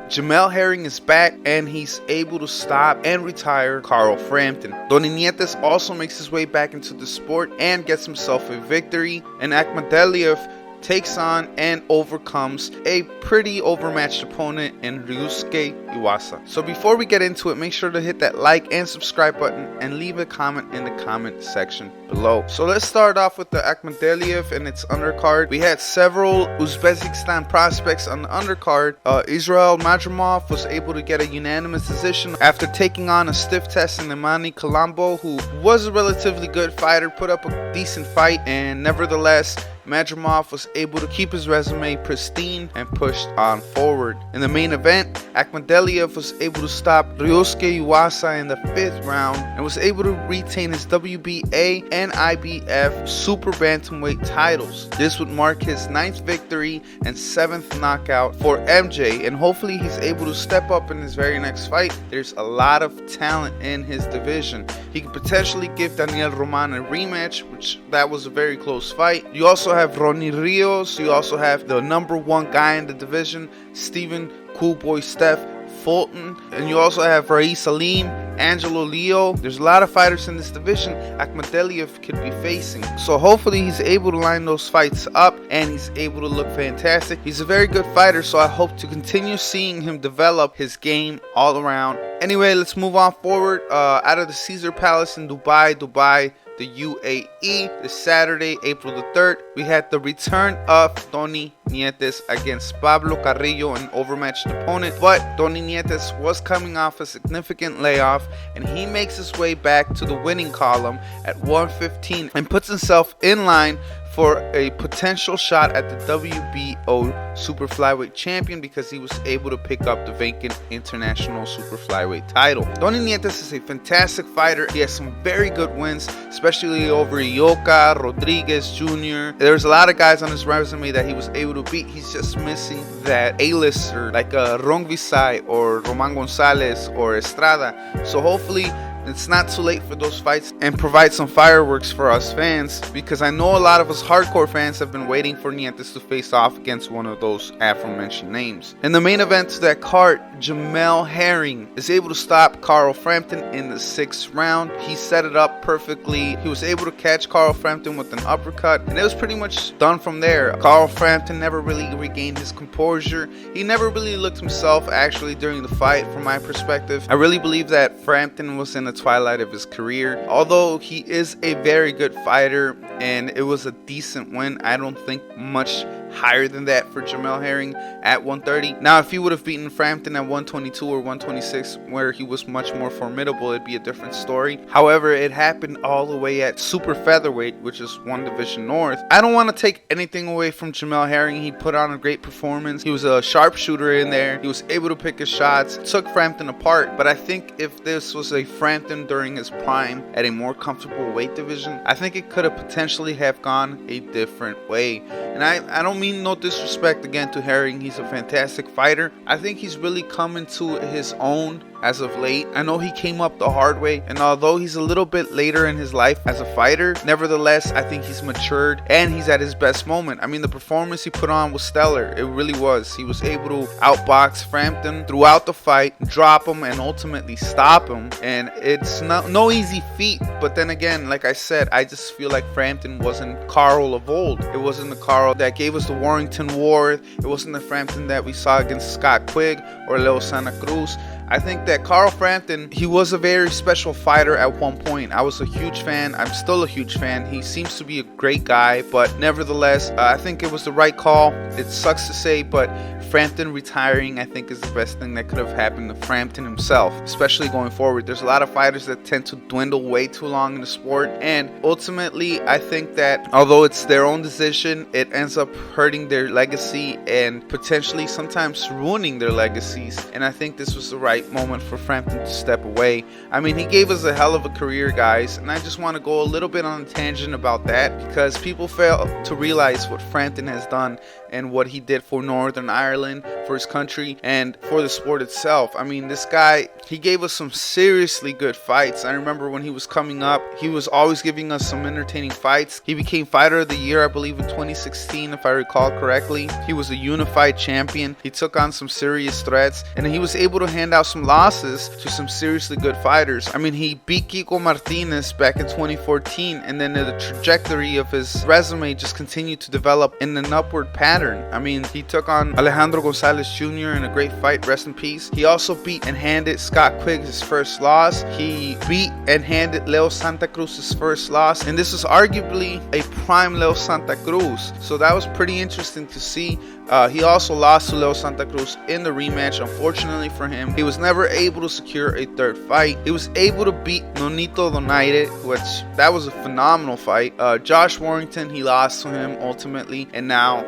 Jamel Herring is back and he's able to stop and retire Carl Frampton. Donnie Nietes also makes his way back into the sport and gets himself a victory, and Akhmadaliev takes on and overcomes a pretty overmatched opponent in Ryusuke Iwasa. So before we get into it, make sure to hit that like and subscribe button and leave a comment in the comment section below. So let's start off with the Akhmadaliev and its undercard. We had several Uzbekistan prospects on the undercard. Israel Madrimov was able to get a unanimous decision after taking on a stiff test in Nemani Colombo, who was a relatively good fighter, put up a decent fight, and nevertheless Madrimov was able to keep his resume pristine and pushed on forward. In the main event, Akhmadaliev was able to stop Ryusuke Iwasa in the 5th round and was able to retain his WBA and IBF Super Bantamweight titles. This would mark his 9th victory and 7th knockout for MJ, and hopefully he's able to step up in his very next fight. There's a lot of talent in his division. He could potentially give Daniel Roman a rematch, which that was a very close fight. You also have Ronnie Rios. You also have the #1 guy in the division, Stephen Coolboy Steph Fulton, and you also have Rai Salim, Angelo Leo. There's a lot of fighters in this division Akhmadaliev could be facing, so hopefully he's able to line those fights up and he's able to look fantastic. He's a very good fighter, so I hope to continue seeing him develop his game all around. Anyway, let's move on forward. Out of the Caesar Palace in Dubai, the UAE, this Saturday, April the 3rd, we had the return of Donnie Nietes against Pablo Carrillo, an overmatched opponent. But Donnie Nietes was coming off a significant layoff, and he makes his way back to the winning column at 115 and puts himself in line for a potential shot at the WBO Super Flyweight champion, because he was able to pick up the vacant International Super Flyweight title. Donnie Nietes is a fantastic fighter. He has some very good wins, especially over Ioka, Rodriguez Jr. There's a lot of guys on his resume that he was able to beat. He's just missing that A-lister like Rongvisai or Roman Gonzalez or Estrada. So hopefully it's not too late for those fights and provide some fireworks for us fans, because I know a lot of us hardcore fans have been waiting for Nietes to face off against one of those aforementioned names. In the main event to that card, Jamel Herring is able to stop Carl Frampton in the 6th round. He set it up perfectly. He was able to catch Carl Frampton with an uppercut, and it was pretty much done from there. Carl Frampton never really regained his composure. He never really looked himself actually during the fight. From my perspective, I really believe that Frampton was in the twilight of his career. Although he is a very good fighter and it was a decent win, I don't think much higher than that for Jamel Herring at 130. Now, if he would have beaten Frampton at 122 or 126, where he was much more formidable, it'd be a different story. However, it happened all the way at Super Featherweight, which is one division north. I don't want to take anything away from Jamel Herring. He put on a great performance. He was a sharpshooter in there. He was able to pick his shots, took Frampton apart. But I think if this was a Frampton during his prime at a more comfortable weight division, I think it could have potentially have gone a different way. And I don't mean no disrespect again to Herring. He's a fantastic fighter. I think he's really coming to his own as of late. I know he came up the hard way, and although he's a little bit later in his life as a fighter, nevertheless I think he's matured and he's at his best moment. I mean, the performance he put on was stellar. It really was. He was able to outbox Frampton throughout the fight, drop him, and ultimately stop him, and it's no easy feat. But then again, like I said, I just feel like Frampton wasn't Carl of old. It wasn't the Carl that gave us the Warrington War. It wasn't the Frampton that we saw against Scott Quigg or Leo Santa Cruz. I think that Carl Frampton, he was a very special fighter at one point. I was a huge fan. I'm still a huge fan. He seems to be a great guy, but nevertheless, I think it was the right call. It sucks to say, but Frampton retiring, I think, is the best thing that could have happened to Frampton himself, especially going forward. There's a lot of fighters that tend to dwindle way too long in the sport, and ultimately, I think that although it's their own decision, it ends up hurting their legacy and potentially sometimes ruining their legacies, and I think this was the right moment for Frampton to step away. I mean, he gave us a hell of a career, guys, and I just want to go a little bit on a tangent about that, because people fail to realize what Frampton has done and what he did for Northern Ireland, for his country, and for the sport itself. I mean, this guy, he gave us some seriously good fights. I remember when he was coming up, he was always giving us some entertaining fights. He became Fighter of the Year, I believe, in 2016, if I recall correctly. He was a unified champion. He took on some serious threats, and he was able to hand out some losses to some seriously good fighters. I mean, he beat Kiko Martinez back in 2014, and then the trajectory of his resume just continued to develop in an upward pattern. I mean, he took on Alejandro Gonzalez Jr. in a great fight, rest in peace. He also beat and handed Scott Quigg his first loss. He beat and handed Leo Santa Cruz his first loss, and this was arguably a prime Leo Santa Cruz, so that was pretty interesting to see. He also lost to Leo Santa Cruz in the rematch. Unfortunately for him, he was never able to secure a third fight. He was able to beat Nonito Donaire, which that was a phenomenal fight. Josh Warrington, he lost to him ultimately, and now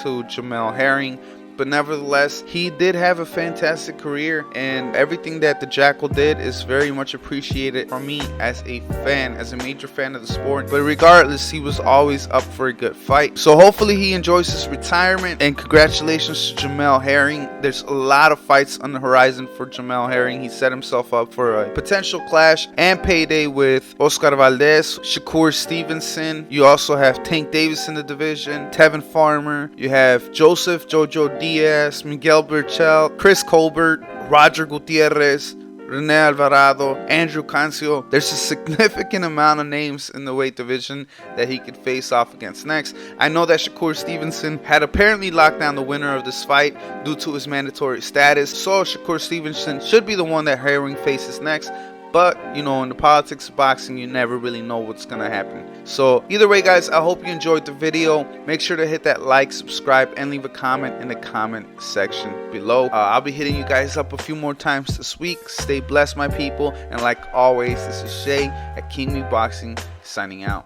to Jamel Herring. But nevertheless, he did have a fantastic career, and everything that the Jackal did is very much appreciated from me as a fan, as a major fan of the sport. But regardless, he was always up for a good fight. So hopefully he enjoys his retirement, and congratulations to Jamel Herring. There's a lot of fights on the horizon for Jamel Herring. He set himself up for a potential clash and payday with Oscar Valdez, Shakur Stevenson. You also have Tank Davis in the division, Tevin Farmer. You have Joseph Jojo Diaz, Miguel Burchell, Chris Colbert, Roger Gutierrez, Rene Alvarado, Andrew Cancio. There's a significant amount of names in the weight division that he could face off against next. I know that Shakur Stevenson had apparently locked down the winner of this fight due to his mandatory status, so Shakur Stevenson should be the one that Herring faces next. But, you know, in the politics of boxing, you never really know what's going to happen. So, either way, guys, I hope you enjoyed the video. Make sure to hit that like, subscribe, and leave a comment in the comment section below. I'll be hitting you guys up a few more times this week. Stay blessed, my people. And like always, this is Shay at King Me Boxing, signing out.